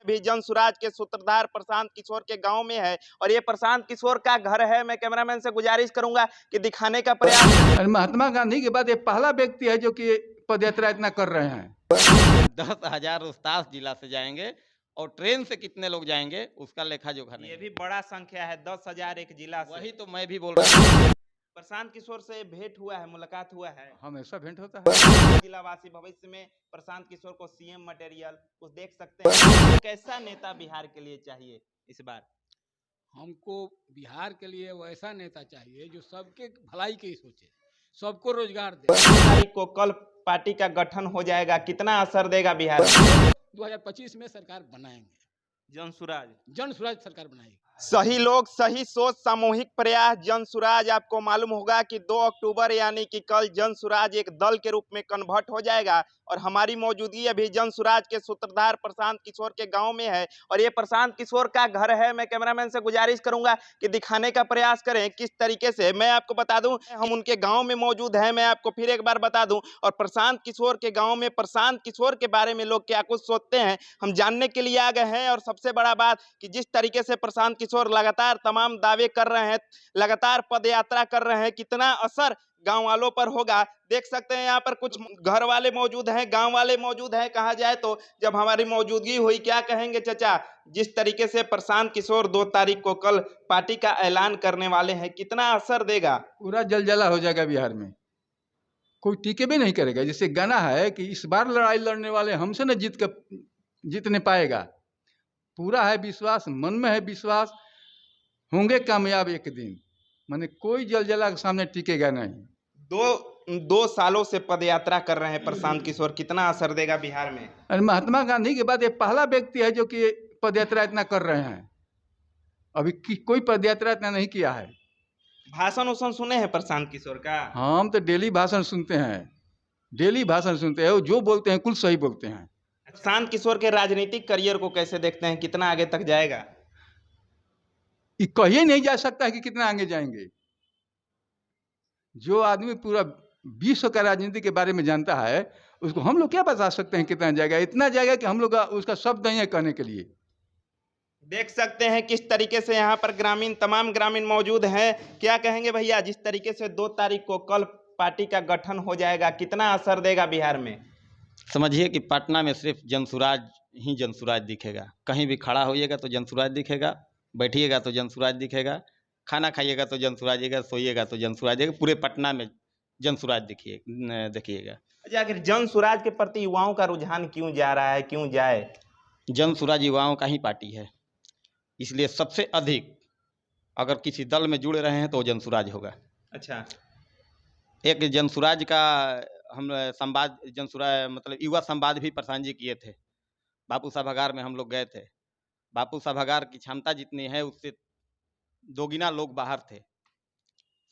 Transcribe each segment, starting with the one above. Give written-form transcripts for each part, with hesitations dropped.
भी जन सुराज के सूत्रधार प्रशांत किशोर के गांव में है और ये प्रशांत किशोर का घर है। मैं कैमरामैन से गुजारिश करूंगा कि दिखाने का प्रयास। महात्मा गांधी के बाद ये पहला व्यक्ति है जो कि पद यात्रा इतना कर रहे हैं। 10,000 रोहतास जिला से जाएंगे और ट्रेन से कितने लोग जाएंगे उसका लेखा जोखा नहीं। ये भी बड़ा संख्या है, 10,000 एक जिला से। वही तो मैं भी बोल रहा हूँ। प्रशांत किशोर से भेंट हुआ है, मुलाकात हुआ है? हमेशा भेंट होता है। जिलावासी भविष्य में प्रशांत किशोर को सीएम मटेरियल कुछ देख सकते हैं। कैसा नेता बिहार के लिए चाहिए इस बार? हमको बिहार के लिए वैसा नेता चाहिए जो सबके भलाई की सोचे, सबको रोजगार दे। 2 तारीख को कल पार्टी का गठन हो जाएगा, कितना असर देगा बिहार में? 2025 में सरकार बनाएंगे, जन सुराज सरकार बनाएगी। सही लोग, सही सोच, सामूहिक प्रयास, जन सुराज। आपको मालूम होगा कि 2 अक्टूबर यानी कि कल जन सुराज एक दल के रूप में कन्वर्ट हो जाएगा और हमारी मौजूदगी अभी जन सुराज के सूत्रधार प्रशांत किशोर के गांव में है और ये प्रशांत किशोर का घर है। मैं कैमरामैन से गुजारिश करूंगा कि दिखाने का प्रयास करें किस तरीके से। मैं आपको बता दूं, हम उनके गाँव में मौजूद हैं। मैं आपको फिर एक बार बता दूं, और प्रशांत किशोर के गाँव में प्रशांत किशोर के बारे में लोग क्या कुछ सोचते हैं हम जानने के लिए आ गए हैं। और सबसे बड़ा बात कि जिस तरीके से प्रशांत किशोर लगातार तमाम दावे कर रहे हैं, लगातार पदयात्रा कर रहे हैं, कितना असर गांव वालों पर होगा देख सकते हैं। यहाँ पर कुछ घर वाले मौजूद हैं, गांव वाले मौजूद हैं। कहा जाए तो जब हमारी मौजूदगी हुई, क्या कहेंगे चाचा, जिस तरीके से प्रशांत किशोर 2 तारीख को कल पार्टी का ऐलान करने वाले हैं, कितना असर देगा? पूरा जलजला हो जाएगा बिहार में, कोई टीके भी नहीं करेगा। जैसे गाना है कि इस बार लड़ाई लड़ने वाले हमसे न जीत नहीं पाएगा। पूरा है विश्वास, मन में है विश्वास, होंगे कामयाब एक दिन। माने कोई जलजला के सामने टिकेगा नहीं। 2 सालों से पदयात्रा कर रहे हैं प्रशांत किशोर, कितना असर देगा बिहार में? और महात्मा गांधी के बाद ये पहला व्यक्ति है जो कि पदयात्रा इतना कर रहे हैं। अभी कोई पदयात्रा इतना नहीं किया है। भाषण उषण सुने हैं प्रशांत किशोर का? हम तो डेली भाषण सुनते हैं, डेली भाषण सुनते हैं। जो बोलते हैं कुल सही बोलते हैं। प्रशांत किशोर के राजनीतिक करियर को कैसे देखते हैं, कितना आगे तक जाएगा? ये कहीं नहीं जा सकता है कि कितना आगे जाएंगे। जो आदमी पूरा विश्व का राजनीति के बारे में जानता है उसको हम लोग क्या बता सकते हैं कितना जाएगा। इतना जाएगा कि हम लोग उसका शब्द नहीं है कहने के लिए। देख सकते हैं किस तरीके से यहाँ पर तमाम ग्रामीण मौजूद हैं। क्या कहेंगे भैया, जिस तरीके से 2 तारीख को कल पार्टी का गठन हो जाएगा, कितना असर देगा बिहार में? समझिए कि पटना में सिर्फ जनसुराज ही जनसुराज दिखेगा। कहीं भी खड़ा होइएगा तो जनसुराज दिखेगा, बैठिएगा तो जनसुराज दिखेगा, खाना खाइएगा तो जनसुराज दिखेगा, सोइएगा तो जनसुराज दिखेगा। पूरे पटना में जनसुराज देखिएगा। अच्छा, आखिर जन सुराज के प्रति युवाओं का रुझान क्यों जा रहा है, क्यों जाए? जनसुराज युवाओं का ही पार्टी है, इसलिए सबसे अधिक अगर किसी दल में जुड़े रहे हैं तो जनसुराज होगा। अच्छा, एक जनसुराज का हम संवाद, जनसुराज मतलब युवा संवाद भी प्रशांत जी किए थे। बापू सभागार में हम लोग गए थे। बापू सभागार की क्षमता जितनी है उससे दोगुना लोग बाहर थे।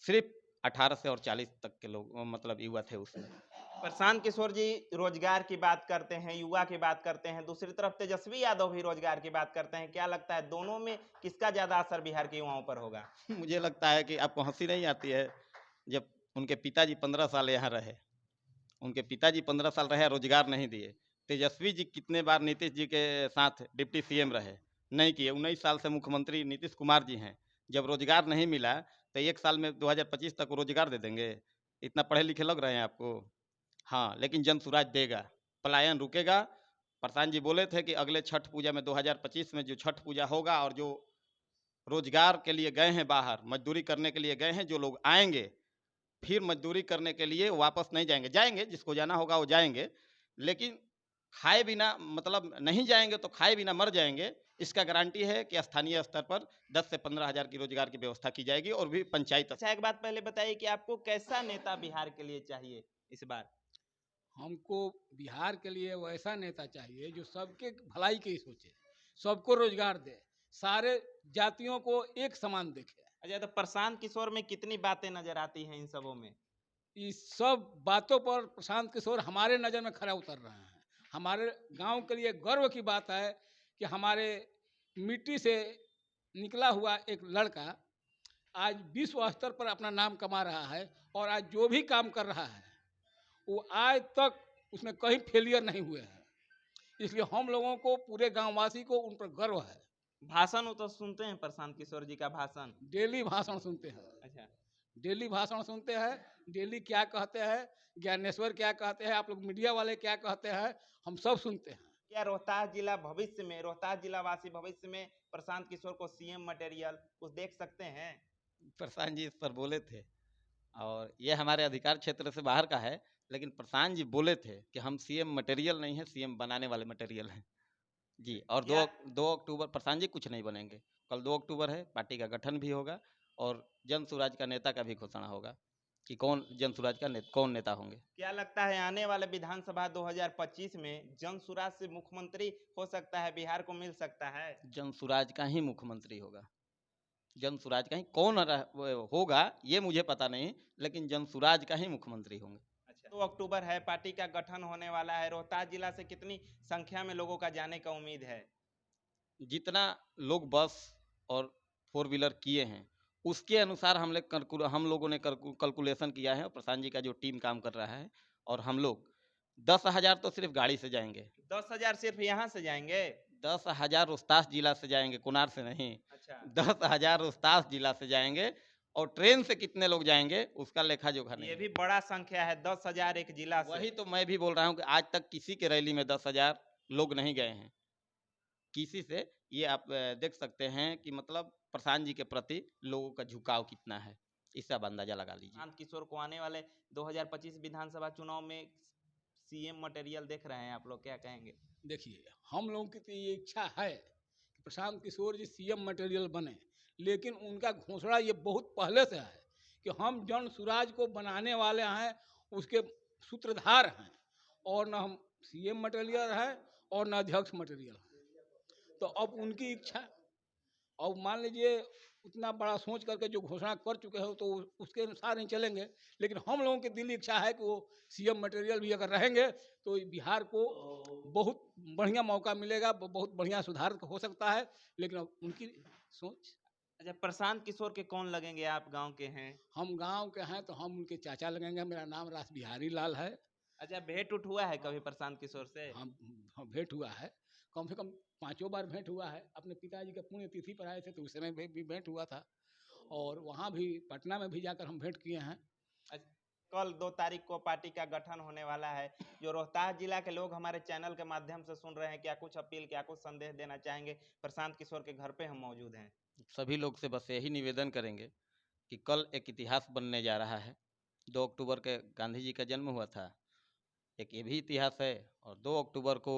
सिर्फ 18 से और 40 तक के लोग मतलब युवा थे उसमें। प्रशांत किशोर जी रोजगार की बात करते हैं, युवा की बात करते हैं, दूसरी तरफ तेजस्वी यादव भी रोजगार की बात करते हैं। क्या लगता है दोनों में किसका ज्यादा असर बिहार के युवाओं पर होगा? मुझे लगता है कि आपको हंसी नहीं आती है, जब उनके पिताजी 15 साल यहाँ रहे, उनके पिताजी 15 साल रहे, रोजगार नहीं दिए। तेजस्वी जी कितने बार नीतीश जी के साथ डिप्टी सीएम रहे, नहीं किए। 19 साल से मुख्यमंत्री नीतीश कुमार जी हैं। जब रोजगार नहीं मिला तो 1 साल में 2025 तक रोजगार दे देंगे? इतना पढ़े लिखे लग रहे हैं आपको? हाँ, लेकिन जनसुराज देगा, पलायन रुकेगा। प्रधान जी बोले थे कि अगले छठ पूजा में 2025 में जो छठ पूजा होगा और जो रोजगार के लिए गए हैं बाहर, मजदूरी करने के लिए गए हैं, जो लोग आएंगे फिर मजदूरी करने के लिए वापस नहीं जाएंगे। जाएंगे, जिसको जाना होगा वो जाएंगे, लेकिन खाए बिना मतलब नहीं जाएंगे तो खाए बिना मर जाएंगे। इसका गारंटी है कि स्थानीय स्तर पर 10 से 15 हज़ार की रोजगार की व्यवस्था की जाएगी और भी पंचायत। अच्छा, एक बात पहले बताइए कि आपको कैसा नेता बिहार के लिए चाहिए इस बार? हमको बिहार के लिए वैसा नेता चाहिए जो सबके भलाई की सोचे, सबको रोजगार दे, सारे जातियों को एक समान देखे। अच्छा, तो प्रशांत किशोर में कितनी बातें नजर आती हैं इन सबों में? इस सब बातों पर प्रशांत किशोर हमारे नज़र में खरा उतर रहे हैं। हमारे गांव के लिए गर्व की बात है कि हमारे मिट्टी से निकला हुआ एक लड़का आज विश्व स्तर पर अपना नाम कमा रहा है और आज जो भी काम कर रहा है वो आज तक उसमें कहीं फेलियर नहीं हुए हैं। इसलिए हम लोगों को, पूरे गांववासी को उन पर गर्व है। भाषण तो सुनते हैं प्रशांत किशोर जी का भाषण? डेली भाषण सुनते हैं, अच्छा, डेली भाषण सुनते हैं, डेली क्या कहते हैं, ज्ञानेश्वर क्या कहते हैं, आप लोग मीडिया वाले क्या कहते हैं, हम सब सुनते हैं। क्या रोहतास जिला भविष्य में, रोहतास जिला वासी भविष्य में प्रशांत किशोर को सीएम मटेरियल कुछ देख सकते हैं? प्रशांत जी इस पर बोले थे, और ये हमारे अधिकार क्षेत्र से बाहर का है, लेकिन प्रशांत जी बोले थे कि हम सीएम मटेरियल नहीं है, सीएम बनाने वाले मटेरियल हैं जी। और क्या 2 अक्टूबर प्रशांत जी कुछ नहीं बनेंगे। कल 2 अक्टूबर है, पार्टी का गठन भी होगा और जन स्वराज का नेता का भी घोषणा होगा कि कौन जन स्वराज का कौन नेता होंगे। क्या लगता है आने वाले विधानसभा 2025 में जन स्वराज से मुख्यमंत्री हो सकता है, बिहार को मिल सकता है? जन स्वराज का ही मुख्यमंत्री होगा, जन स्वराज का ही कौन होगा ये मुझे पता नहीं, लेकिन जन स्वराज का ही मुख्यमंत्री होंगे। अच्छा, 2 अक्टूबर है, पार्टी का गठन होने वाला है। रोहतास जिला से कितनी संख्या में लोगों का जाने का उम्मीद है? जितना लोग बस और 4 व्हीलर किए हैं उसके अनुसार हम लोगों ने कैलकुलेशन किया है, और प्रशांत जी का जो टीम काम कर रहा है, और हम लोग 10,000 तो सिर्फ गाड़ी से जाएंगे, 10,000 सिर्फ यहाँ से जाएंगे? 10,000 रोहतास जिला से जाएंगे, कुनार से नहीं। अच्छा, 10,000 रोहतास जिला से जाएंगे, और ट्रेन से कितने लोग जाएंगे उसका लेखा जोखा नहीं ये है। भी बड़ा संख्या है, 10,000 एक जिला से। वही तो मैं भी बोल रहा हूँ कि आज तक किसी के रैली में 10,000 लोग नहीं गए हैं किसी से। ये आप देख सकते हैं कि मतलब प्रशांत जी के प्रति लोगों का झुकाव कितना है, इससे आप अंदाजा लगा लीजिए। प्रशांत किशोर को आने वाले 2025 विधानसभा चुनाव में सीएम मटेरियल देख रहे हैं आप लोग, क्या कहेंगे? देखिए, हम लोगों की तो ये इच्छा है कि प्रशांत किशोर जी सीएम मटेरियल बने, लेकिन उनका घोषणा ये बहुत पहले से है कि हम जन स्वराज को बनाने वाले हैं, उसके सूत्रधार हैं, और न हम सीएम मटेरियल हैं और न अध्यक्ष मटेरियल हैं। तो अब उनकी इच्छा, और मान लीजिए उतना बड़ा सोच करके जो घोषणा कर चुके हो तो उसके अनुसार ही चलेंगे, लेकिन हम लोगों की दिली इच्छा है कि वो सीएम मटेरियल भी अगर रहेंगे तो बिहार को बहुत बढ़िया मौका मिलेगा, बहुत बढ़िया सुधार हो सकता है, लेकिन अब उनकी सोच। अच्छा, प्रशांत किशोर के कौन लगेंगे? आप गांव के हैं। हम गांव के हैं तो हम उनके चाचा लगेंगे। मेरा नाम रास बिहारी लाल है। अच्छा, भेंट उठ हुआ है कभी प्रशांत किशोर से? हम भेंट हुआ है, कम से कम 5 बार भेंट हुआ है। अपने पिताजी के पुण्यतिथि पर आए थे तो उस समय भी भेंट हुआ था, और वहाँ भी पटना में भी जाकर हम भेंट किए हैं। अच्छा, कल 2 तारीख को पार्टी का गठन होने वाला है। जो रोहतास जिला के लोग हमारे चैनल के माध्यम से सुन रहे हैं, क्या कुछ अपील, क्या कुछ संदेश देना चाहेंगे? प्रशांत किशोर के घर पे हम मौजूद हैं। सभी लोग से बस यही निवेदन करेंगे कि कल एक इतिहास बनने जा रहा है। 2 अक्टूबर के गांधी जी का जन्म हुआ था, एक ये भी इतिहास है, और 2 अक्टूबर को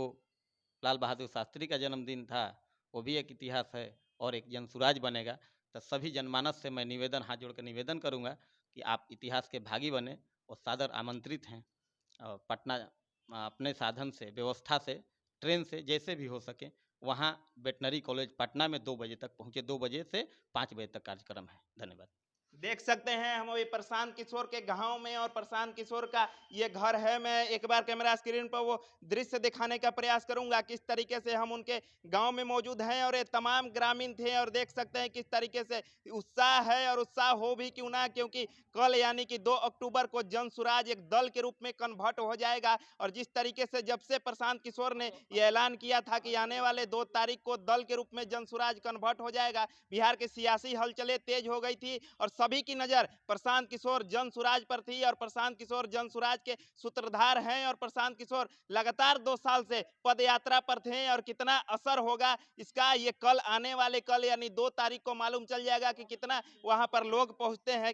लाल बहादुर शास्त्री का जन्मदिन था, वो भी एक इतिहास है, और एक जन स्वराज बनेगा। तो सभी जनमानस से मैं निवेदन, हाथ जोड़ कर निवेदन करूंगा कि आप इतिहास के भागी बने, और सादर आमंत्रित हैं। और पटना अपने साधन से, व्यवस्था से, ट्रेन से, जैसे भी हो सके वहाँ वेटनरी कॉलेज पटना में 2 बजे तक पहुँचे। 2 बजे से 5 बजे तक कार्यक्रम है। धन्यवाद। देख सकते हैं हम अभी प्रशांत किशोर के गांव में, और प्रशांत किशोर का ये घर है। मैं एक बार कैमरा स्क्रीन पर वो दृश्य दिखाने का प्रयास करूंगा किस तरीके से हम उनके गांव में मौजूद हैं, और ये तमाम ग्रामीण थे, और देख सकते हैं किस तरीके से उत्साह है, और उत्साह हो भी क्यों ना, क्योंकि कल यानी कि 2 अक्टूबर को जन स्वराज एक दल के रूप में कन्वर्ट हो जाएगा। और जिस तरीके से जब से प्रशांत किशोर ने यह ऐलान किया था कि आने वाले 2 तारीख को दल के रूप में जन स्वराज कन्वर्ट हो जाएगा, बिहार की सियासी हलचलें तेज हो गई थी, और सभी की नजर प्रशांत किशोर जन स्वराज पर थी, और प्रशांत किशोर जन स्वराज के सूत्रधार हैं, और प्रशांत किशोर लगातार 2 साल से पद यात्रा पर थे। और कितना असर होगा इसका ये कल, आने वाले कल यानी 2 तारीख को मालूम चल जाएगा कि कितना वहां पर लोग पहुंचते हैं।